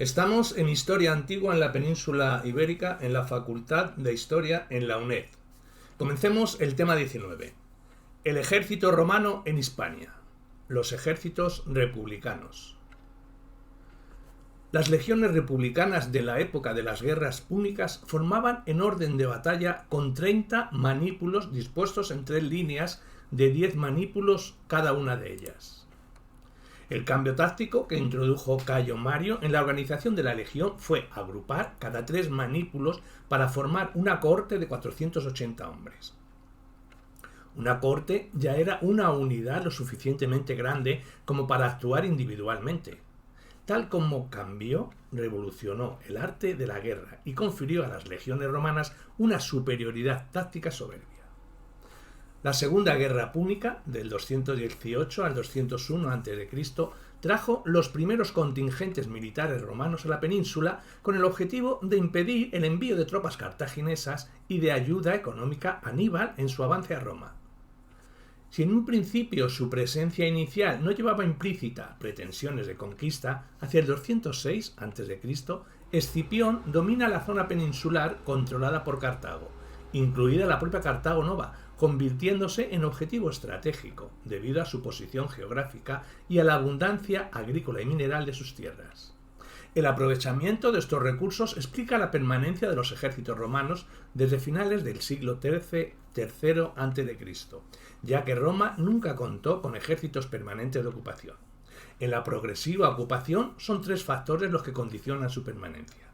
Estamos en Historia Antigua en la península ibérica en la Facultad de Historia en la UNED. Comencemos el tema 19. El ejército romano en Hispania. Los ejércitos republicanos. Las legiones republicanas de la época de las guerras púnicas formaban en orden de batalla con 30 manípulos dispuestos en 3 líneas de 10 manípulos cada una de ellas. El cambio táctico que introdujo Cayo Mario en la organización de la legión fue agrupar cada 3 manípulos para formar una cohorte de 480 hombres. Una cohorte ya era una unidad lo suficientemente grande como para actuar individualmente. Tal como cambió, revolucionó el arte de la guerra y confirió a las legiones romanas una superioridad táctica soberbia. La Segunda Guerra Púnica, del 218 al 201 a.C., trajo los primeros contingentes militares romanos a la península con el objetivo de impedir el envío de tropas cartaginesas y de ayuda económica a Aníbal en su avance a Roma. Si en un principio su presencia inicial no llevaba implícita pretensiones de conquista, hacia el 206 a.C., Escipión domina la zona peninsular controlada por Cartago, incluida la propia Cartago Nova, convirtiéndose en objetivo estratégico debido a su posición geográfica y a la abundancia agrícola y mineral de sus tierras. El aprovechamiento de estos recursos explica la permanencia de los ejércitos romanos desde finales del siglo III a.C., ya que Roma nunca contó con ejércitos permanentes de ocupación. En la progresiva ocupación son 3 factores los que condicionan su permanencia: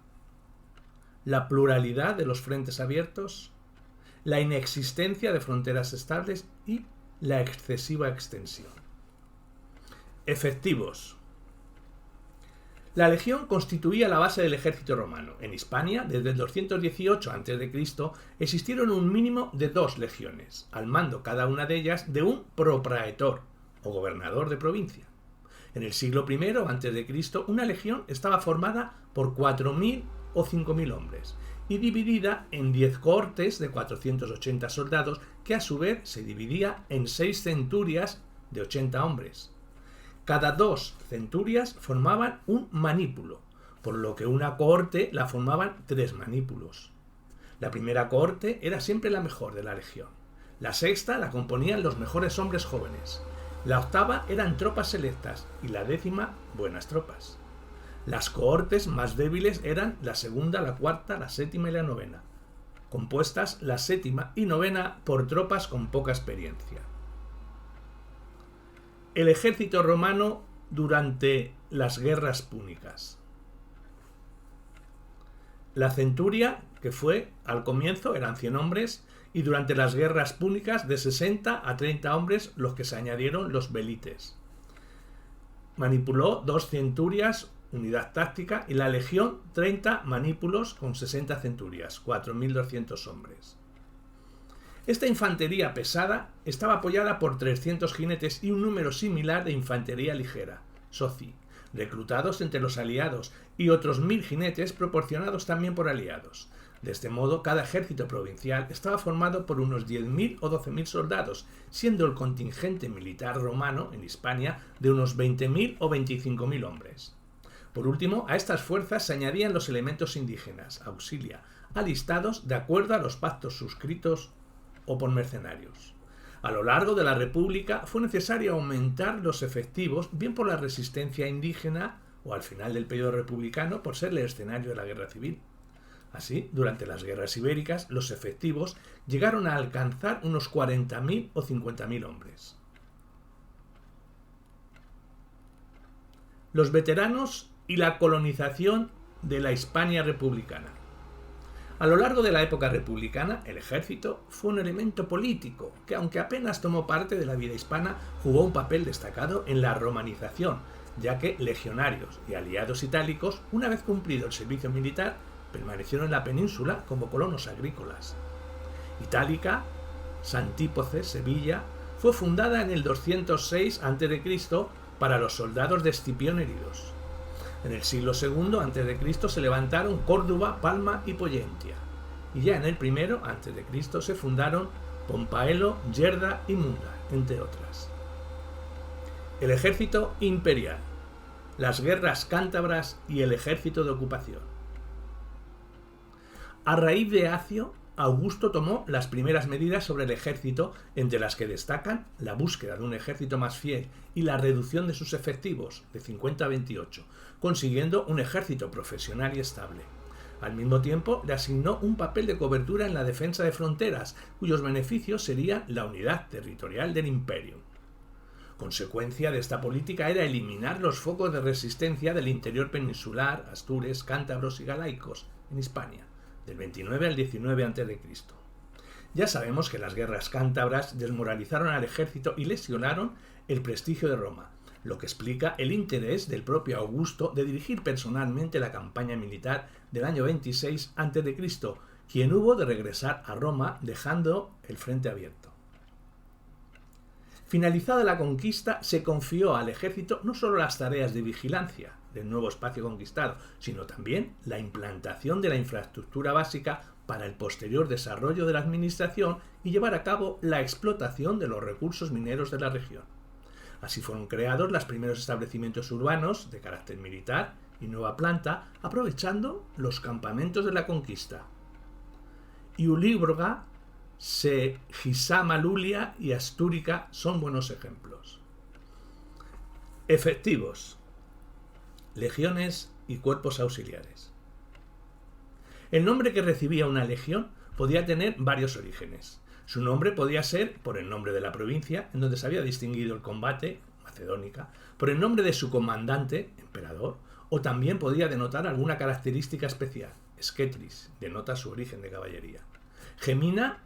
la pluralidad de los frentes abiertos, la inexistencia de fronteras estables y la excesiva extensión. Efectivos. La legión constituía la base del ejército romano. En Hispania, desde el 218 a.C., existieron un mínimo de 2 legiones, al mando cada una de ellas de un propraetor, o gobernador de provincia. En el siglo I a.C., una legión estaba formada por 4.000 o 5.000 hombres, y dividida en 10 cohortes de 480 soldados, que a su vez se dividía en 6 centurias de 80 hombres. Cada 2 centurias formaban un manípulo, por lo que una cohorte la formaban 3 manípulos. La primera cohorte era siempre la mejor de la legión. La sexta la componían los mejores hombres jóvenes. La octava eran tropas selectas y la 10ª buenas tropas. Las cohortes más débiles eran la segunda, la cuarta, la 7ª y la 9ª, compuestas la 7ª y 9ª por tropas con poca experiencia. El ejército romano durante las guerras púnicas. La centuria, que fue al comienzo, eran 100 hombres, y durante las guerras púnicas de 60 a 30 hombres los que se añadieron los velites. Manipuló 2 centurias, unidad táctica, y la legión 30 manípulos con 60 centurias, 4.200 hombres. Esta infantería pesada estaba apoyada por 300 jinetes y un número similar de infantería ligera, soci, reclutados entre los aliados, y otros 1.000 jinetes proporcionados también por aliados. De este modo, cada ejército provincial estaba formado por unos 10.000 o 12.000 soldados, siendo el contingente militar romano en Hispania de unos 20.000 o 25.000 hombres. Por último, a estas fuerzas se añadían los elementos indígenas, auxilia, alistados de acuerdo a los pactos suscritos o por mercenarios. A lo largo de la República fue necesario aumentar los efectivos, bien por la resistencia indígena o al final del periodo republicano por ser el escenario de la guerra civil. Así, durante las guerras ibéricas, los efectivos llegaron a alcanzar unos 40.000 o 50.000 hombres. Los veteranos y la colonización de la Hispania republicana. A lo largo de la época republicana, el ejército fue un elemento político que, aunque apenas tomó parte de la vida hispana, jugó un papel destacado en la romanización, ya que legionarios y aliados itálicos, una vez cumplido el servicio militar, permanecieron en la península como colonos agrícolas. Itálica, Santípoce, Sevilla, fue fundada en el 206 a.C. para los soldados de Escipión heridos. En el siglo II a.C. se levantaron Córdoba, Palma y Pollentia, y ya en el I a.C. se fundaron Pompaelo, Gerda y Munda, entre otras. El ejército imperial. las guerras cántabras y el ejército de ocupación. A raíz de Acio, Augusto tomó las primeras medidas sobre el ejército, entre las que destacan la búsqueda de un ejército más fiel y la reducción de sus efectivos, de 50 a 28, consiguiendo un ejército profesional y estable. Al mismo tiempo, le asignó un papel de cobertura en la defensa de fronteras, cuyos beneficios serían la unidad territorial del imperio. Consecuencia de esta política era eliminar los focos de resistencia del interior peninsular, astures, cántabros y galaicos, en Hispania, del 29 al 19 a.C. Ya sabemos que las guerras cántabras desmoralizaron al ejército y lesionaron el prestigio de Roma, lo que explica el interés del propio Augusto de dirigir personalmente la campaña militar del año 26 a.C., quien hubo de regresar a Roma dejando el frente abierto. Finalizada la conquista, se confió al ejército no solo las tareas de vigilancia del nuevo espacio conquistado, sino también la implantación de la infraestructura básica para el posterior desarrollo de la administración y llevar a cabo la explotación de los recursos mineros de la región. Así fueron creados los primeros establecimientos urbanos de carácter militar y nueva planta, aprovechando los campamentos de la conquista. Iulíbrga, Segisama Lulia y Astúrica son buenos ejemplos. Efectivos, legiones y cuerpos auxiliares. El nombre que recibía una legión podía tener varios orígenes. Su nombre podía ser por el nombre de la provincia en donde se había distinguido el combate, macedónica, por el nombre de su comandante, emperador, o también podía denotar alguna característica especial. Sketris denota su origen de caballería. Gemina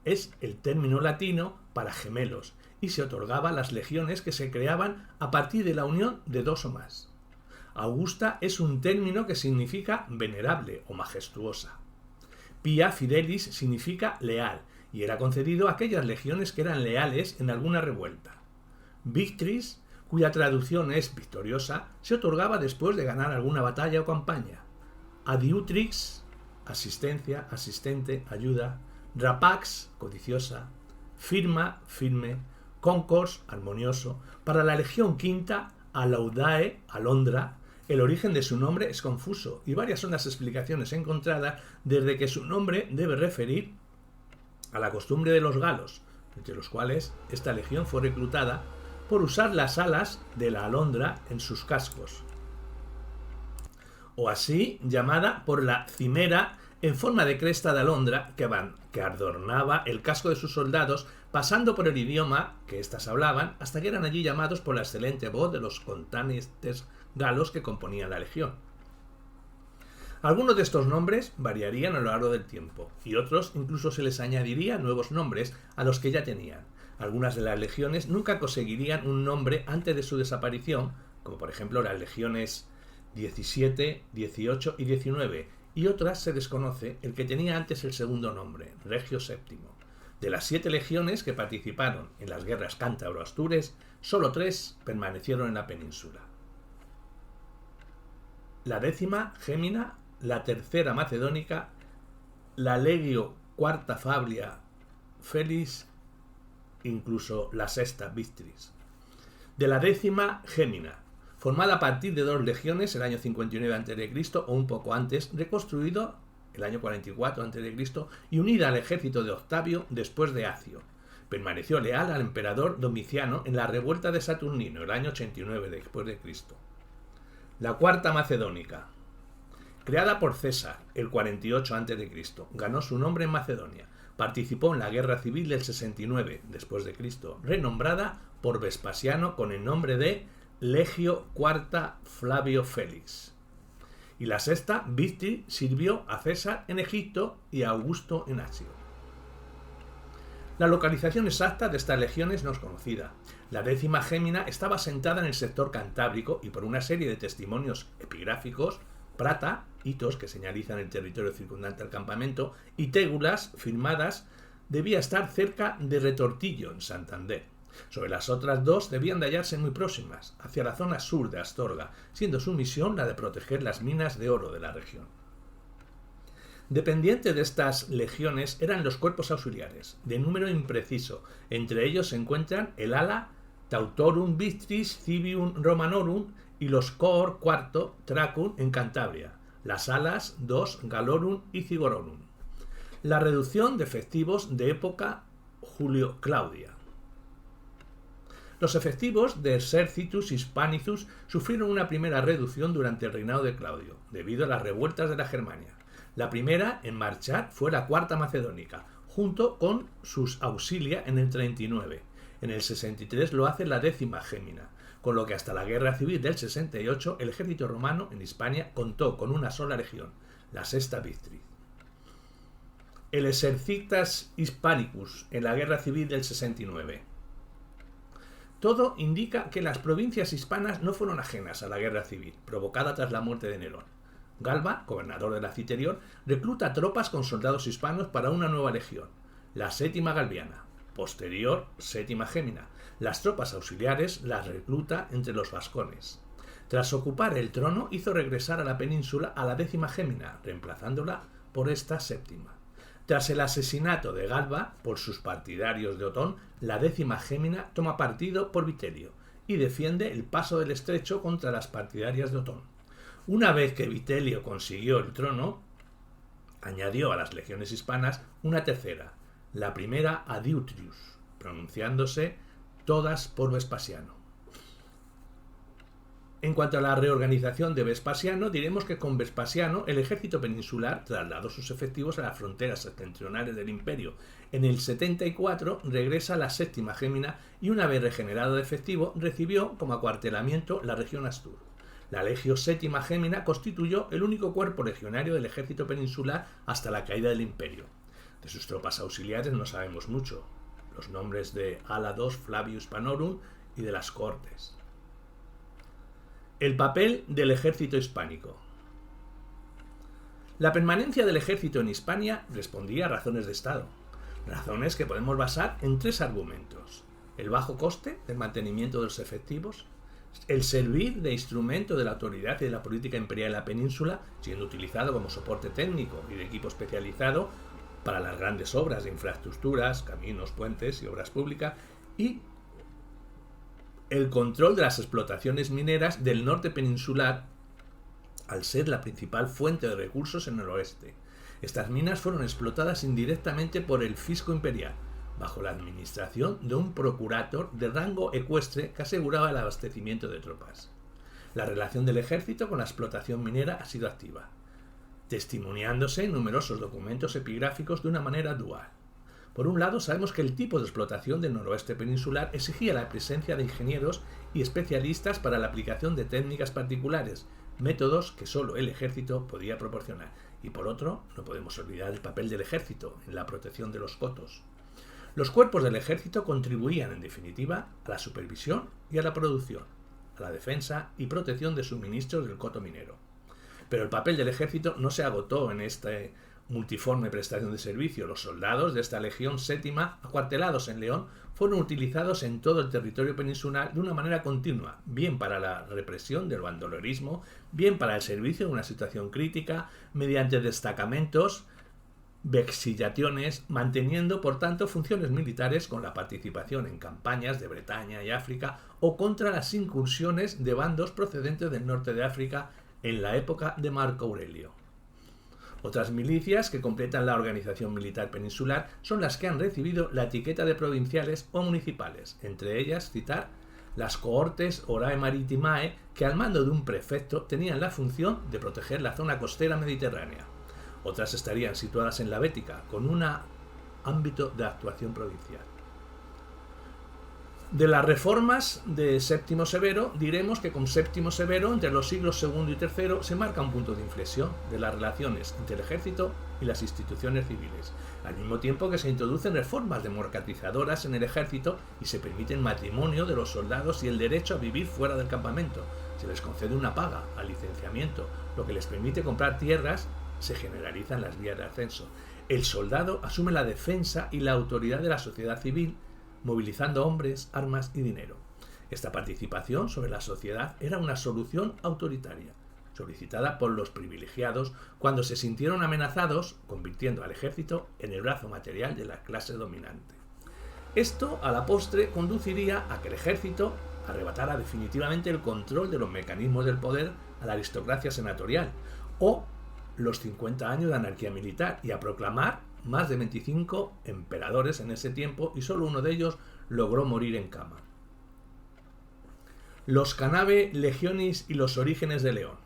es el término latino para gemelos y se otorgaba a las legiones que se creaban a partir de la unión de dos o más. Augusta es un término que significa venerable o majestuosa. Pia Fidelis significa leal y era concedido a aquellas legiones que eran leales en alguna revuelta. Victris, cuya traducción es victoriosa, se otorgaba después de ganar alguna batalla o campaña. Adiutrix, asistencia, asistente, ayuda. Rapax, codiciosa. Firma, firme. Concors, armonioso. Para la legión quinta, alaudae, alondra. El origen de su nombre es confuso y varias son las explicaciones encontradas, desde que su nombre debe referir a la costumbre de los galos, entre los cuales esta legión fue reclutada por usar las alas de la alondra en sus cascos, o así llamada por la cimera en forma de cresta de alondra que adornaba el casco de sus soldados, pasando por el idioma que éstas hablaban, hasta que eran allí llamados por la excelente voz de los contantes galos que componían la legión. Algunos de estos nombres variarían a lo largo del tiempo, y otros incluso se les añadiría nuevos nombres a los que ya tenían. Algunas de las legiones nunca conseguirían un nombre antes de su desaparición, como por ejemplo las legiones 17, 18 y 19, y otras se desconoce el que tenía antes el segundo nombre, Regio VII. De las 7 legiones que participaron en las guerras cántabro-astures, solo 3 permanecieron en la península. La 10ª, Gémina, la 3ª macedónica, la Legio IV Fablia Felis, incluso la 6ª Victris. De la 10ª, Gémina, formada a partir de 2 legiones el año 59 a.C. o un poco antes, reconstruido el año 44 a.C. y unida al ejército de Octavio después de Acio. Permaneció leal al emperador Domiciano en la revuelta de Saturnino el año 89 después de Cristo. La 4ª macedónica, creada por César el 48 a.C., ganó su nombre en Macedonia. Participó en la guerra civil del 69 después de Cristo, renombrada por Vespasiano con el nombre de Legio IV Flavio Félix. Y la 6ª, Victris, sirvió a César en Egipto y a Augusto en Asia. La localización exacta de estas legiones no es conocida. La 10ª Gémina estaba asentada en el sector cantábrico y por una serie de testimonios epigráficos, plata, hitos que señalizan el territorio circundante al campamento, y tégulas firmadas, debía estar cerca de Retortillo, en Santander. Sobre las otras 2 debían de hallarse muy próximas, hacia la zona sur de Astorga, siendo su misión la de proteger las minas de oro de la región. Dependientes de estas legiones eran los cuerpos auxiliares, de número impreciso. Entre ellos se encuentran el ala Tautorum Victris Civium Romanorum y los Cor IV Tracum en Cantabria, las alas 2 Galorum y Cigororum. La reducción de efectivos de época Julio-Claudia. Los efectivos de Exercitus Hispanicus sufrieron una primera reducción durante el reinado de Claudio, debido a las revueltas de la Germania. La primera en marchar fue la Cuarta Macedónica, junto con sus auxilia en el 39. En el 63 lo hace la 10ª Gémina, con lo que hasta la Guerra Civil del 68 el ejército romano en Hispania contó con una sola legión, la Sexta Victrix. El Exercitas Hispanicus en la Guerra Civil del 69. Todo indica que las provincias hispanas no fueron ajenas a la guerra civil, provocada tras la muerte de Nerón. Galba, gobernador de la Citerior, recluta tropas con soldados hispanos para una nueva legión, la 7ª Galbiana, posterior 7ª Gémina. Las tropas auxiliares las recluta entre los vascones. Tras ocupar el trono, hizo regresar a la península a la 10ª Gémina, reemplazándola por esta 7ª. Tras el asesinato de Galba por sus partidarios de Otón, la 10ª Gémina toma partido por Vitelio y defiende el paso del estrecho contra las partidarias de Otón. Una vez que Vitelio consiguió el trono, añadió a las legiones hispanas una tercera, la primera Adiutrius, pronunciándose todas por Vespasiano. En cuanto a la reorganización de Vespasiano, diremos que con Vespasiano el ejército peninsular trasladó sus efectivos a las fronteras septentrionales del imperio. En el 74 regresa a la 7ª Gémina y una vez regenerado de efectivo recibió como acuartelamiento la región Astur. La Legio VII Gémina constituyó el único cuerpo legionario del ejército peninsular hasta la caída del imperio. De sus tropas auxiliares no sabemos mucho. Los nombres de Ala II Flavius Panorum y de las cohortes. El papel del ejército hispánico. La permanencia del ejército en Hispania respondía a razones de Estado, razones que podemos basar en 3 argumentos: el bajo coste del mantenimiento de los efectivos, el servir de instrumento de la autoridad y de la política imperial en la península, siendo utilizado como soporte técnico y de equipo especializado para las grandes obras de infraestructuras, caminos, puentes y obras públicas, y el control de las explotaciones mineras del norte peninsular, al ser la principal fuente de recursos en el oeste. Estas minas fueron explotadas indirectamente por el fisco imperial, bajo la administración de un procurator de rango ecuestre que aseguraba el abastecimiento de tropas. La relación del ejército con la explotación minera ha sido activa, testimoniándose en numerosos documentos epigráficos de una manera dual. Por un lado, sabemos que el tipo de explotación del noroeste peninsular exigía la presencia de ingenieros y especialistas para la aplicación de técnicas particulares, métodos que solo el ejército podía proporcionar. Y por otro, no podemos olvidar el papel del ejército en la protección de los cotos. Los cuerpos del ejército contribuían, en definitiva, a la supervisión y a la producción, a la defensa y protección de suministros del coto minero. Pero el papel del ejército no se agotó en este multiforme prestación de servicio. Los soldados de esta legión séptima, acuartelados en León, fueron utilizados en todo el territorio peninsular de una manera continua, bien para la represión del bandolerismo, bien para el servicio en una situación crítica, mediante destacamentos, vexillaciones, manteniendo por tanto funciones militares con la participación en campañas de Bretaña y África o contra las incursiones de bandos procedentes del norte de África en la época de Marco Aurelio. Otras milicias que completan la organización militar peninsular son las que han recibido la etiqueta de provinciales o municipales, entre ellas citar las cohortes Horae Maritimae, que al mando de un prefecto tenían la función de proteger la zona costera mediterránea. Otras estarían situadas en la Bética, con un ámbito de actuación provincial. De las reformas de Séptimo Severo, diremos que con Séptimo Severo, entre los siglos II y III, se marca un punto de inflexión de las relaciones entre el ejército y las instituciones civiles, al mismo tiempo que se introducen reformas democratizadoras en el ejército y se permite el matrimonio de los soldados y el derecho a vivir fuera del campamento. Se les concede una paga al licenciamiento, lo que les permite comprar tierras. Se generalizan las vías de ascenso. El soldado asume la defensa y la autoridad de la sociedad civil, movilizando hombres, armas y dinero. Esta participación sobre la sociedad era una solución autoritaria, solicitada por los privilegiados cuando se sintieron amenazados, convirtiendo al ejército en el brazo material de la clase dominante. Esto, a la postre, conduciría a que el ejército arrebatara definitivamente el control de los mecanismos del poder a la aristocracia senatorial, o los 50 años de anarquía militar, y a proclamar más de 25 emperadores en ese tiempo, y solo uno de ellos logró morir en cama. Los Cannae Legionis y los orígenes de León.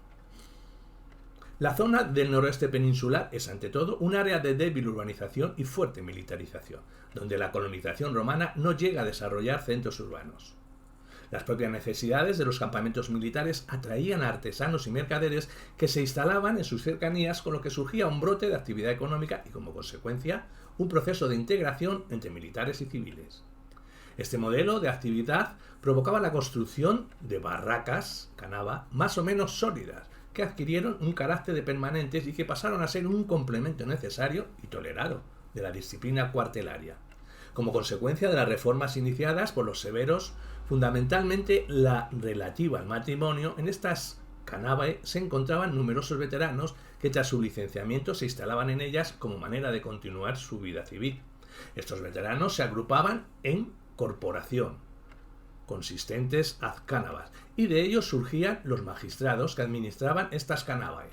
La zona del noroeste peninsular es, ante todo, un área de débil urbanización y fuerte militarización, donde la colonización romana no llega a desarrollar centros urbanos. Las propias necesidades de los campamentos militares atraían a artesanos y mercaderes que se instalaban en sus cercanías, con lo que surgía un brote de actividad económica y, como consecuencia, un proceso de integración entre militares y civiles. Este modelo de actividad provocaba la construcción de barracas, canava, más o menos sólidas, que adquirieron un carácter de permanentes y que pasaron a ser un complemento necesario y tolerado de la disciplina cuartelaria. Como consecuencia de las reformas iniciadas por los severos, fundamentalmente la relativa al matrimonio, en estas canavae se encontraban numerosos veteranos que tras su licenciamiento se instalaban en ellas como manera de continuar su vida civil. Estos veteranos se agrupaban en corporación, consistentes ad canavas, y de ellos surgían los magistrados que administraban estas canavae,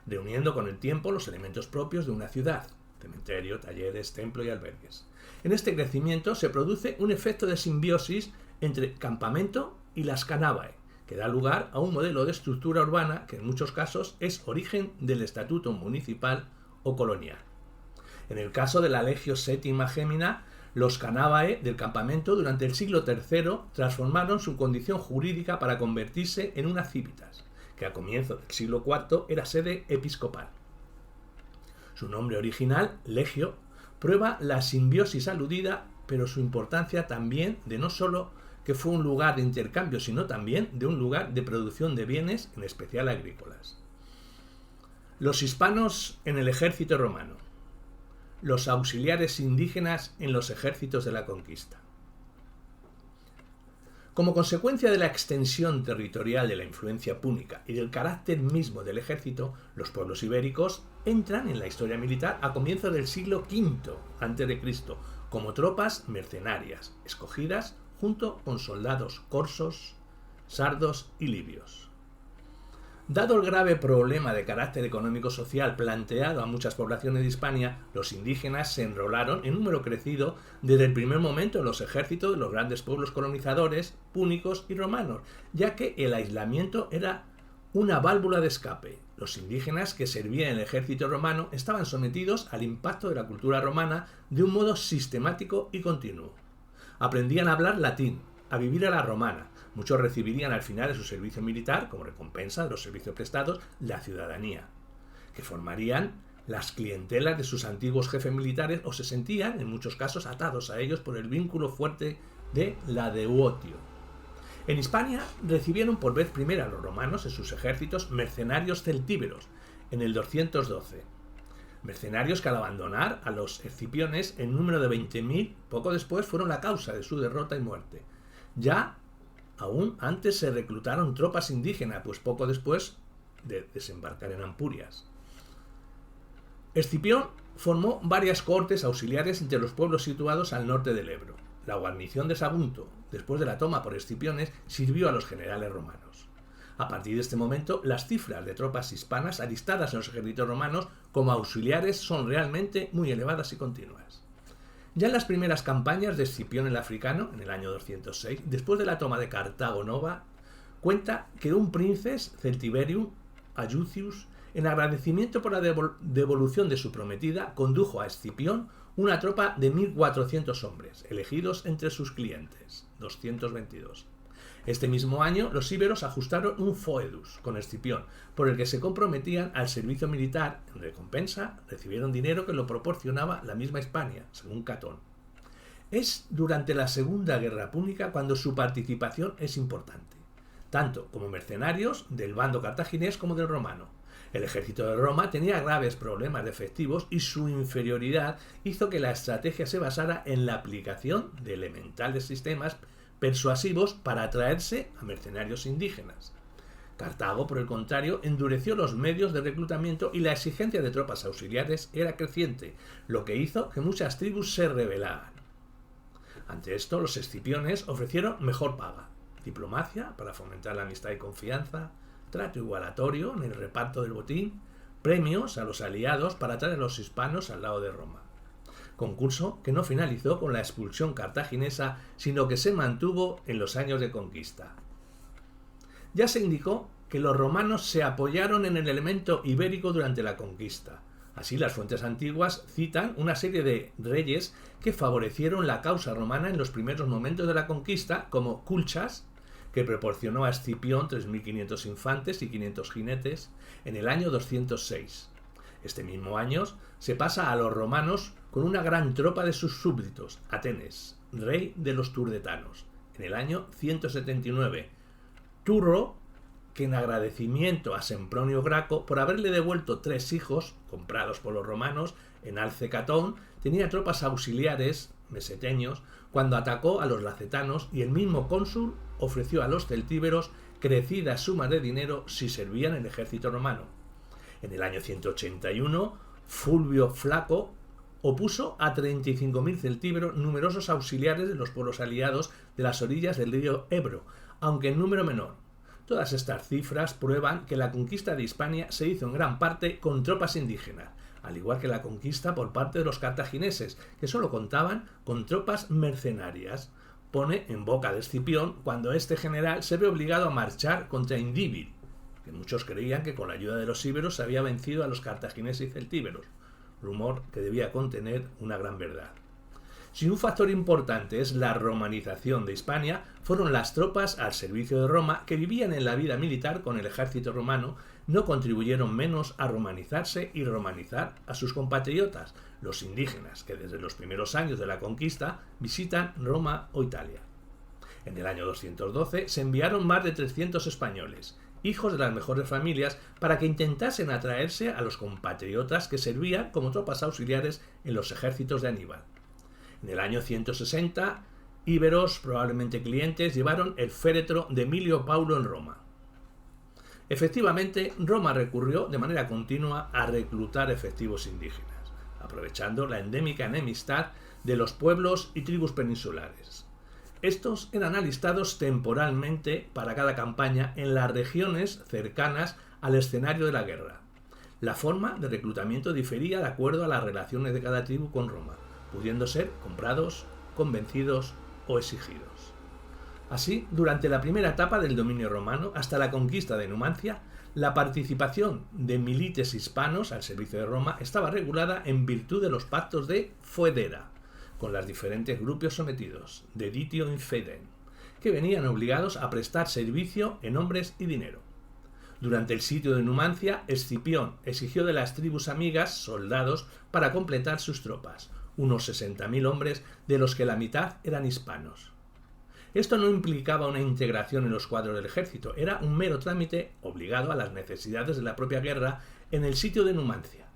reuniendo con el tiempo los elementos propios de una ciudad: cementerio, talleres, templo y albergues. En este crecimiento se produce un efecto de simbiosis entre campamento y las canavae, que da lugar a un modelo de estructura urbana que en muchos casos es origen del estatuto municipal o colonial. En el caso de la Legio Sétima Gemina, los canavae del campamento durante el siglo III transformaron su condición jurídica para convertirse en una civitas, que a comienzos del siglo IV era sede episcopal. Su nombre original, legio, prueba la simbiosis aludida, pero su importancia también de no solo que fue un lugar de intercambio, sino también de un lugar de producción de bienes, en especial agrícolas. Los hispanos en el ejército romano. Los auxiliares indígenas en los ejércitos de la conquista. Como consecuencia de la extensión territorial de la influencia púnica y del carácter mismo del ejército, los pueblos ibéricos entran en la historia militar a comienzos del siglo V a.C. como tropas mercenarias, escogidas junto con soldados corsos, sardos y libios. Dado el grave problema de carácter económico-social planteado a muchas poblaciones de Hispania, los indígenas se enrolaron en número crecido desde el primer momento en los ejércitos de los grandes pueblos colonizadores, púnicos y romanos, ya que el aislamiento era una válvula de escape. Los indígenas que servían en el ejército romano estaban sometidos al impacto de la cultura romana de un modo sistemático y continuo. Aprendían a hablar latín, a vivir a la romana. Muchos recibirían al final de su servicio militar, como recompensa de los servicios prestados, la ciudadanía, que formarían las clientelas de sus antiguos jefes militares o se sentían, en muchos casos, atados a ellos por el vínculo fuerte de la devocio. En Hispania recibieron por vez primera a los romanos en sus ejércitos mercenarios celtíberos, en el 212. Mercenarios que al abandonar a los escipiones en número de 20.000, poco después fueron la causa de su derrota y muerte. Ya aún antes se reclutaron tropas indígenas, pues poco después de desembarcar en Ampurias. Escipión formó varias cohortes auxiliares entre los pueblos situados al norte del Ebro. La guarnición de Sagunto, después de la toma por Escipiones, sirvió a los generales romanos. A partir de este momento, las cifras de tropas hispanas alistadas en los ejércitos romanos como auxiliares son realmente muy elevadas y continuas. Ya en las primeras campañas de Escipión el Africano, en el año 206, después de la toma de Cartago Nova, cuenta que un princes Celtiberium Ayucius, en agradecimiento por la devolución de su prometida, condujo a Escipión una tropa de 1.400 hombres, elegidos entre sus clientes, 222. Este mismo año, los íberos ajustaron un foedus con Escipión, por el que se comprometían al servicio militar. En recompensa, recibieron dinero que lo proporcionaba la misma Hispania, según Catón. Es durante la Segunda Guerra Púnica cuando su participación es importante, tanto como mercenarios del bando cartaginés como del romano. El ejército de Roma tenía graves problemas de efectivos y su inferioridad hizo que la estrategia se basara en la aplicación de elementales sistemas persuasivos para atraerse a mercenarios indígenas. Cartago, por el contrario, endureció los medios de reclutamiento y la exigencia de tropas auxiliares era creciente, lo que hizo que muchas tribus se rebelaran. Ante esto, los escipiones ofrecieron mejor paga, diplomacia para fomentar la amistad y confianza, trato igualatorio en el reparto del botín, premios a los aliados para atraer a los hispanos al lado de Roma. Concurso que no finalizó con la expulsión cartaginesa, sino que se mantuvo en los años de conquista. Ya se indicó que los romanos se apoyaron en el elemento ibérico durante la conquista. Así, las fuentes antiguas citan una serie de reyes que favorecieron la causa romana en los primeros momentos de la conquista, como Culchas, que proporcionó a Escipión 3.500 infantes y 500 jinetes en el año 206. Este mismo año se pasa a los romanos con una gran tropa de sus súbditos, Atenes, rey de los turdetanos, en el año 179. Turro, que en agradecimiento a Sempronio Graco por haberle devuelto 3 hijos comprados por los romanos en Alcecatón, tenía tropas auxiliares meseteños cuando atacó a los lacetanos, y el mismo cónsul ofreció a los celtíberos crecida suma de dinero si servían el ejército romano. En el año 181, Fulvio Flaco opuso a 35.000 celtíberos, numerosos auxiliares de los pueblos aliados de las orillas del río Ebro, aunque en número menor. Todas estas cifras prueban que la conquista de Hispania se hizo en gran parte con tropas indígenas, al igual que la conquista por parte de los cartagineses, que solo contaban con tropas mercenarias. Pone en boca de Escipión cuando este general se ve obligado a marchar contra Indíbil, que muchos creían que con la ayuda de los íberos se había vencido a los cartagineses y celtíberos, rumor que debía contener una gran verdad. Si un factor importante es la romanización de Hispania, fueron las tropas al servicio de Roma que vivían en la vida militar con el ejército romano, no contribuyeron menos a romanizarse y romanizar a sus compatriotas, los indígenas, que desde los primeros años de la conquista visitan Roma o Italia. En el año 212 se enviaron más de 300 españoles, hijos de las mejores familias, para que intentasen atraerse a los compatriotas que servían como tropas auxiliares en los ejércitos de Aníbal. En el año 160, íberos, probablemente clientes, llevaron el féretro de Emilio Paulo en Roma. Efectivamente, Roma recurrió de manera continua a reclutar efectivos indígenas, aprovechando la endémica enemistad de los pueblos y tribus peninsulares. Estos eran alistados temporalmente para cada campaña en las regiones cercanas al escenario de la guerra. La forma de reclutamiento difería de acuerdo a las relaciones de cada tribu con Roma, pudiendo ser comprados, convencidos o exigidos. Así, durante la primera etapa del dominio romano, hasta la conquista de Numancia, la participación de milites hispanos al servicio de Roma estaba regulada en virtud de los pactos de foedera, con los diferentes grupos sometidos, deditio infidem, que venían obligados a prestar servicio en hombres y dinero. Durante el sitio de Numancia, Escipión exigió de las tribus amigas soldados para completar sus tropas, unos 60.000 hombres, de los que la mitad eran hispanos. Esto no implicaba una integración en los cuadros del ejército, era un mero trámite obligado a las necesidades de la propia guerra en el sitio de Numancia.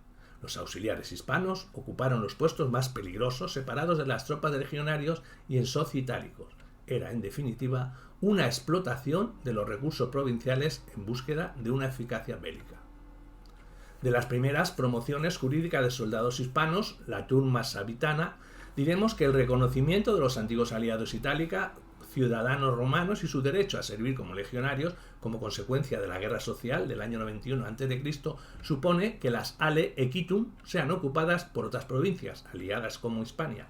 Los auxiliares hispanos ocuparon los puestos más peligrosos, separados de las tropas de legionarios y en socio-itálicos. Era, en definitiva, una explotación de los recursos provinciales en búsqueda de una eficacia bélica. De las primeras promociones jurídicas de soldados hispanos, la turma sabitana, diremos que el reconocimiento de los antiguos aliados itálica, ciudadanos romanos, y su derecho a servir como legionarios como consecuencia de la guerra social del año 91 a.C. supone que las ale equitum sean ocupadas por otras provincias aliadas como Hispania.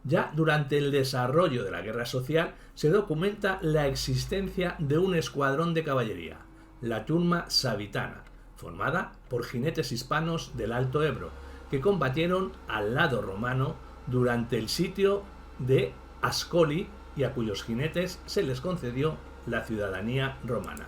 Ya durante el desarrollo de la guerra social se documenta la existencia de un escuadrón de caballería, la turma sabitana, formada por jinetes hispanos del Alto Ebro, que combatieron al lado romano durante el sitio de Ascoli y a cuyos jinetes se les concedió la ciudadanía romana.